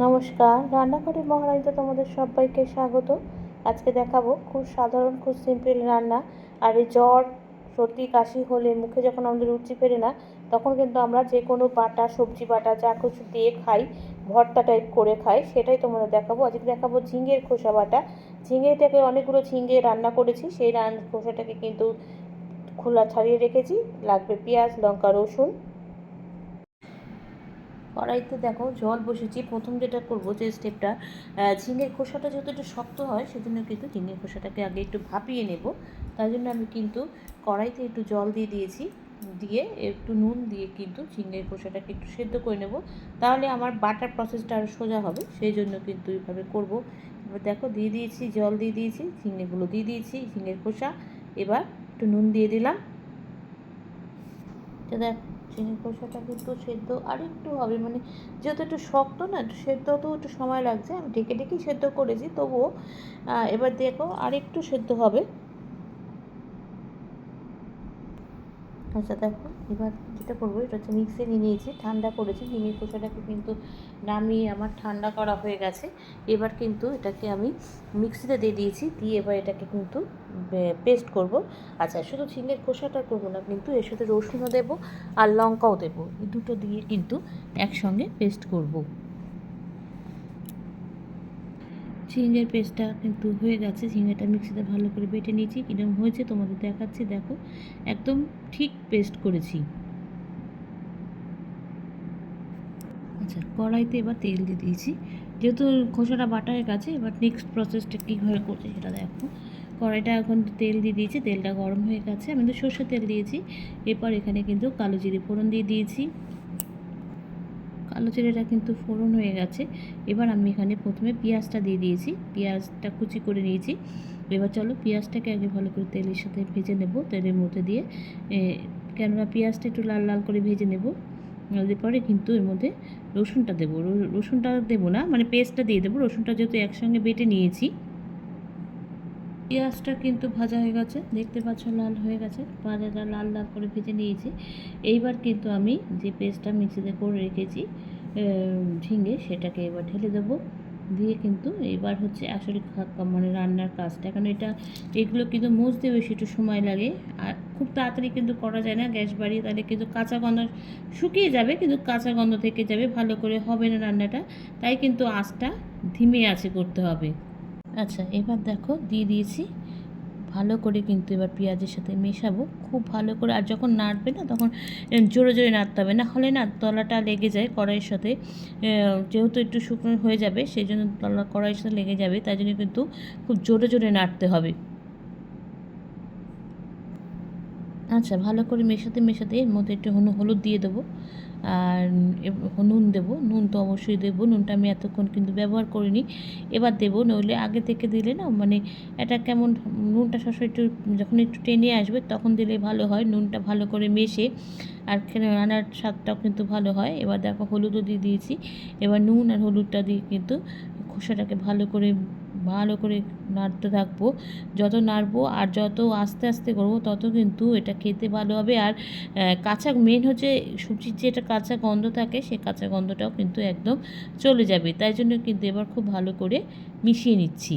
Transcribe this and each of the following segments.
নমস্কার, রান্নাঘরের মহারানীতে তোমাদের সবাইকে স্বাগত। আজকে দেখাবো খুব সাধারণ, খুব সিম্পল রান্না। আর এই জ্বর, সর্দি, কাশি হলে মুখে যখন আমাদের রুচি ফেরে না, তখন কিন্তু আমরা যে কোনো বাটা, সবজি বাটা যা কিছু দিয়ে খাই, ভর্তা টাইপ করে খাই, সেটাই তোমাদের দেখাবো। আজকে দেখাবো ঝিঙের খোসা বাটা। ঝিঙেটাকে অনেকগুলো ঝিঙে রান্না করেছি, সেই খোসাটাকে কিন্তু খোলা ছাড়িয়ে রেখেছি। লাগবে পেঁয়াজ, লঙ্কা, রসুন। কড়াইতে দেখো জল বসেছি। প্রথম যেটা করব, যে স্টেপটা, ঝিঙের খোসাটা যেহেতু একটু শক্ত হয়, সেজন্য কিন্তু ঝিঙের খোসাটাকে আগে একটু ভাপিয়ে নেব। তাই জন্য আমি কিন্তু কড়াইতে একটু জল দিয়ে দিয়েছি, দিয়ে একটু নুন দিয়ে কিন্তু ঝিঙের খোসাটাকে একটু সেদ্ধ করে নেব। তাহলে আমার বাটার প্রসেসটা আরও সোজা হবে, সেই জন্য কিন্তু এইভাবে করব। এবার দেখো দিয়ে দিয়েছি, জল দিয়ে দিয়েছি, ঝিঙেগুলো দিয়ে দিয়েছি, ঝিঙের খোসা। এবার একটু নুন দিয়ে দিলাম। দেখ, চিংড়ির খোসাটা কিন্তু সেদ্ধ আরেকটু হবে, মানে যেহেতু একটু শক্ত না, একটু সেদ্ধ হতেও একটু সময় লাগছে। আমি ঢেকে ঢেকেই সেদ্ধ করেছি, তবুও এবার দেখো আরেকটু সেদ্ধ হবে। আচ্ছা দেখো, এবার যেটা করবো, এটা হচ্ছে মিক্সি নিয়ে নিয়েছি, ঠান্ডা করেছি। ঝিঙের খোসাটাকে কিন্তু নামিয়ে আমার ঠান্ডা করা হয়ে গেছে। এবার কিন্তু এটাকে আমি মিক্সিতে দিয়ে দিয়েছি, দিয়ে এবার এটাকে কিন্তু পেস্ট করব। আচ্ছা, শুধু ঝিঙের খোসাটা করবো না, কিন্তু এর সাথে রসুনও দেবো আর লঙ্কাও দেবো। এই দুটো দিয়ে কিন্তু একসঙ্গে পেস্ট করব। ঝিঙের পেস্টটা কিন্তু হয়ে গেছে। ঝিঙেটা মিক্সিতে ভালো করে বেটে নিয়েছি। কীরকম হয়েছে তোমাদের দেখাচ্ছি, দেখো একদম ঠিক পেস্ট করেছি। আচ্ছা, কড়াইতে এবার তেল দিয়ে দিয়েছি। যেহেতু খোসাটা বাটা হয়ে গেছে, এবার নেক্সট প্রসেসটা কীভাবে করছে সেটা দেখো। কড়াইটা এখন তেল দিয়ে দিয়েছি, তেলটা গরম হয়ে গেছে। আমি তো সর্ষের তেল দিয়েছি। এরপর এখানে কিন্তু কালো জিরে ফোড়ন দিয়ে দিয়েছি। কালো জিরেটা কিন্তু ফোড়ন হয়ে গেছে। এবার আমি এখানে প্রথমে পেঁয়াজটা দিয়ে দিয়েছি, পেঁয়াজটা কুচি করে নিয়েছি। এবার চলো পেঁয়াজটাকে আগে ভালো করে তেলের সাথে ভেজে নেব, তেলের মধ্যে দিয়ে। কেননা পেঁয়াজটা একটু লাল লাল করে ভেজে নেব। এরপরে কিন্তু এর মধ্যে রসুনটা দেবো। রসুনটা দেবো না, মানে পেস্টটা দিয়ে দেবো। রসুনটা যেহেতু একসঙ্গে বেটে নিয়েছি। পেঁয়াজটা কিন্তু ভাজা হয়ে গেছে, দেখতে পাচ্ছ লাল হয়ে গেছে। ভাজাটা লাল লাল করে ভেজে নিয়েছি। এইবার কিন্তু আমি যে পেস্টটা মিক্সিতে করে রেখেছি ঝিঙে, সেটাকে এবার ঢেলে দেবো। দিয়ে কিন্তু এবার হচ্ছে আসলে মানে রান্নার কাজটা, কারণ এগুলো কিন্তু মুছতে বেশি একটু সময় লাগে, আর খুব তাড়াতাড়ি কিন্তু করা যায় না গ্যাস বাড়িয়ে, তাহলে কিন্তু কাঁচা গন্ধ শুকিয়ে যাবে, কিন্তু কাঁচা গন্ধ থেকে যাবে, ভালো করে হবে না রান্নাটা। তাই কিন্তু আঁচটা ধিমে আঁচে করতে হবে। আচ্ছা, এবার দেখো দিয়ে দিয়েছি। ভালো করে কিন্তু এবার পেঁয়াজের সাথে মেশাবো খুব ভালো করে। আর যখন নাড়বে না, তখন জোরে জোরে নাড়তে হবে, না হলে না তলাটা লেগে যায় কড়াইয়ের সাথে। যেহেতু একটু শুকনো হয়ে যাবে, সেই জন্য তলা কড়াইয়ের সাথে লেগে যাবে, তাই জন্য কিন্তু খুব জোরে জোরে নাড়তে হবে। আচ্ছা, ভালো করে মেশাতে মেশাতে এর মধ্যে একটু হলুদ দিয়ে দেবো, আর নুন দেবো। নুন তো অবশ্যই দেবো, নুনটা আমি এতক্ষণ কিন্তু ব্যবহার করিনি, এবার দেবো। নইলে আগে থেকে দিলে না, মানে এটা কেমন, নুনটা সবসময় একটু যখন একটু টেনে আসবে তখন দিলে ভালো হয়, নুনটা ভালো করে মেশে। আর রান্নার স্বাদটাও কিন্তু ভালো হয়। এবার দেখো হলুদও দিয়ে দিয়েছি। এবার নুন আর হলুদটা দিয়ে কিন্তু খোসাটাকে ভালো করে নাড়তে থাকবো। যত নাড়বো আর যত আস্তে আস্তে করবো, তত কিন্তু এটা খেতে ভালো হবে। আর কাঁচা মেন হচ্ছে সবজির যে এটা কাঁচা গন্ধ থাকে, সেই কাঁচা গন্ধটাও কিন্তু একদম চলে যাবে। তাই জন্য কিন্তু এবার খুব ভালো করে মিশিয়ে নিচ্ছি।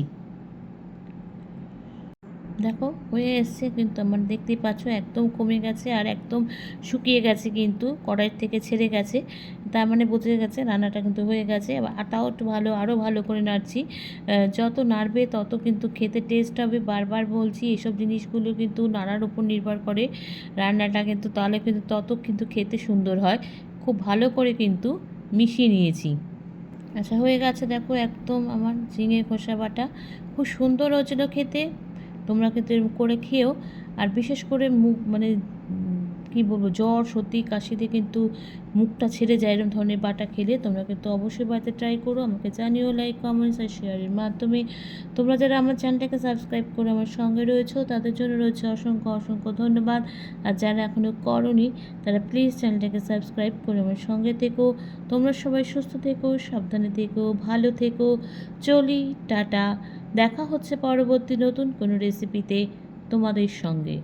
দেখো হয়ে এসছে কিন্তু আমার, দেখতেই পাচ্ছ একদম কমে গেছে আর একদম শুকিয়ে গেছে, কিন্তু কড়াইয়ের থেকে ছেড়ে গেছে। তার মানে বোঝা গেছে রান্নাটা কিন্তু হয়ে গেছে। আর তাও একটু আরও ভালো করে নাড়ছি। যত নাড়বে তত কিন্তু খেতে টেস্ট হবে। বারবার বলছি, এসব জিনিসগুলো কিন্তু নাড়ার উপর নির্ভর করে রান্নাটা, কিন্তু তাহলে কিন্তু তত কিন্তু খেতে সুন্দর হয়। খুব ভালো করে কিন্তু মিশিয়ে নিয়েছি। আচ্ছা, হয়ে গেছে দেখো একদম আমার ঝিঙে খোসা বাটা। খুব সুন্দর হয়েছিল খেতে। তোমরা কিন্তু এরকম করে খেও। আর বিশেষ করে মুখ, মানে কী বলবো, জ্বর, সর্দি, কাশিতে কিন্তু মুখটা ছেড়ে যায় এরকম ধরনের বাটা খেলে। তোমরা কিন্তু অবশ্যই বাড়িতে ট্রাই করো। আমাকে জানিও লাইক, কমেন্টস আর শেয়ারের মাধ্যমে। তোমরা যারা আমার চ্যানেলটাকে সাবস্ক্রাইব করে আমার সঙ্গে রয়েছো, তাদের জন্য রয়েছে অসংখ্য অসংখ্য ধন্যবাদ। আর যারা এখনও করোনি, তারা প্লিজ চ্যানেলটাকে সাবস্ক্রাইব করে আমার সঙ্গে থেকো। তোমরা সবাই সুস্থ থেকো, সাবধানে থেকো, ভালো থেকো। চলি, টাটা। দেখা হচ্ছে পরবর্তী নতুন কোনো রেসিপিতে তোমাদের সঙ্গে।